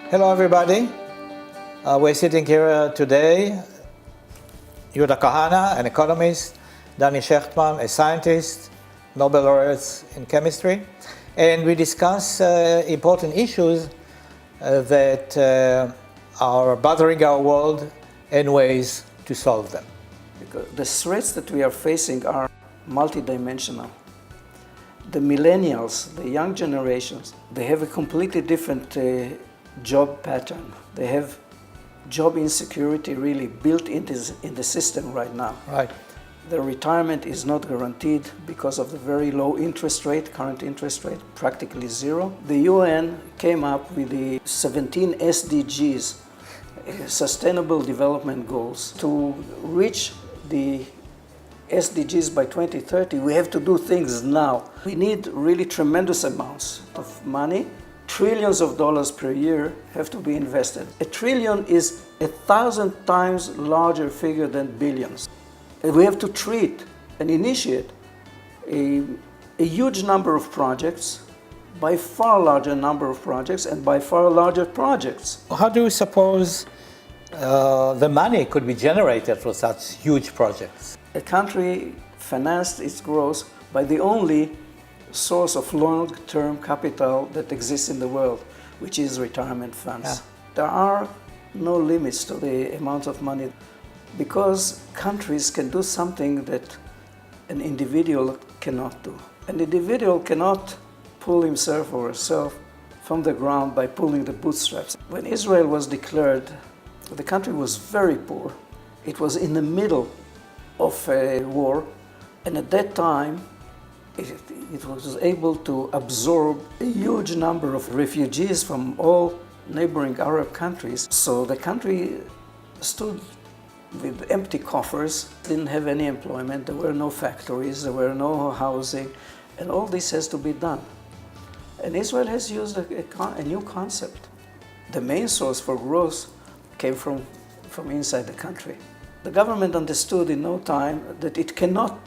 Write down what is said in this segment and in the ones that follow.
Hello everybody. We're sitting here today, Yehuda Kahane, an economist, Danny Shechtman, a scientist, Nobel Laureate in chemistry, and we discuss important issues that are bothering our world and ways to solve them. Because the threats that we are facing are multidimensional. The millennials, the young generations, they have a completely different job pattern. They have job insecurity really built in the system right now. Right. Their retirement is not guaranteed because of the very low interest rate, current interest rate, practically zero. The UN came up with the 17 SDGs, Sustainable Development Goals. To reach the SDGs by 2030, we have to do things now. We need really tremendous amounts of money. Trillions of dollars per year have to be invested. A trillion is 1,000 times larger figure than billions. And we have to treat and initiate a huge number of projects, by far larger number of projects, and by far larger projects. How do you suppose the money could be generated for such huge projects? A country financed its growth by the only source of long-term capital that exists in the world, which is retirement funds. Yeah. There are no limits to the amount of money because countries can do something that an individual cannot do. An individual cannot pull himself or herself from the ground by pulling the bootstraps. When Israel was declared, the country was very poor. It was in the middle of a war, and at that time it was able to absorb a huge number of refugees from all neighboring Arab countries. So the country stood with empty coffers, didn't have any employment, there were no factories, there were no housing, and all this has to be done. And Israel has used a new concept. The main source for growth came from inside the country. The government understood in no time that it cannot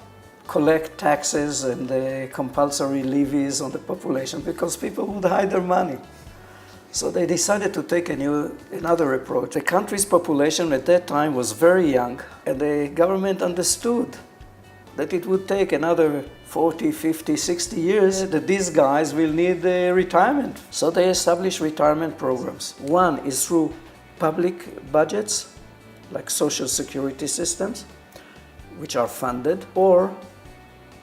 collect taxes and compulsory levies on the population because people would hide their money. So they decided to take another approach. The country's population at that time was very young, and the government understood that it would take another 40, 50, 60 years that these guys will need retirement. So they established retirement programs. One is through public budgets, like social security systems, which are funded, or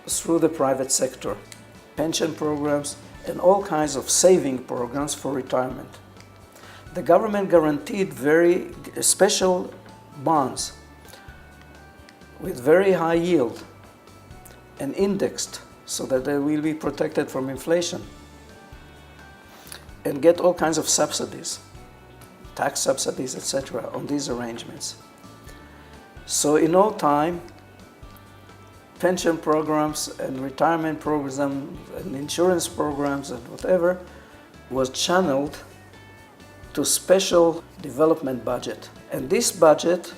through the private sector, pension programs, and all kinds of saving programs for retirement. The government guaranteed very special bonds with very high yield and indexed so that they will be protected from inflation and get all kinds of subsidies, tax subsidies, etc., on these arrangements. So in no time, pension programs and retirement programs and insurance programs and whatever was channeled to special development budget. And this budget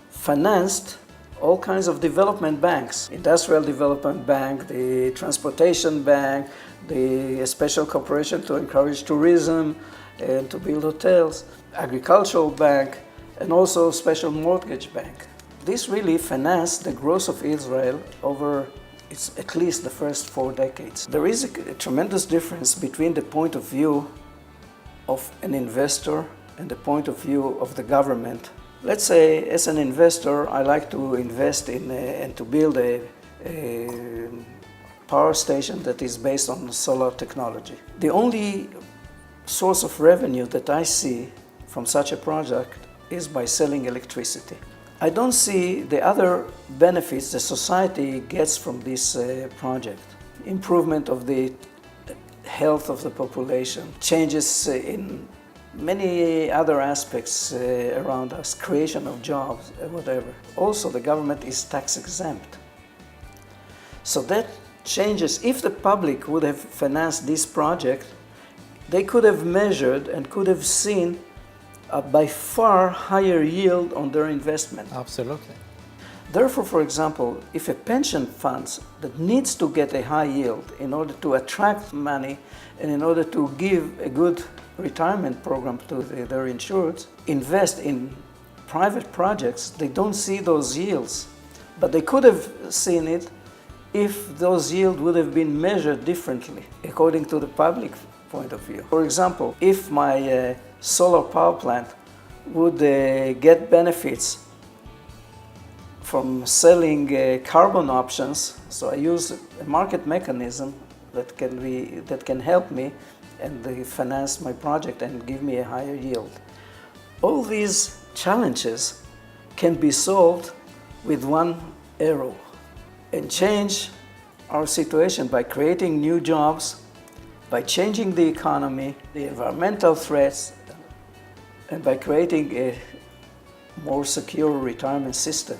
financed all kinds of development banks, Industrial Development Bank, the Transportation Bank, the Special Corporation to encourage tourism and to build hotels, Agricultural Bank, and also Special Mortgage Bank. This really financed the growth of Israel over at least the first 4 decades. There is a tremendous difference between the point of view of an investor and the point of view of the government. Let's say, as an investor, I like to invest in and to build a power station that is based on solar technology. The only source of revenue that I see from such a project is by selling electricity. I don't see the other benefits the society gets from this project. Improvement of the health of the population, changes in many other aspects around us, creation of jobs, whatever. Also, the government is tax exempt. So that changes. If the public would have financed this project, they could have measured and could have seen by far higher yield on their investment. Absolutely. Therefore, for example, if a pension fund that needs to get a high yield in order to attract money and in order to give a good retirement program to their insured, invest in private projects, they don't see those yields. But they could have seen it if those yields would have been measured differently according to the public point of view. For example, if my solar power plant would get benefits from selling carbon options, so I use a market mechanism that can help me and they finance my project and give me a higher yield. All these challenges can be solved with one arrow and change our situation by creating new jobs, by changing the economy, the environmental threats, and by creating a more secure retirement system.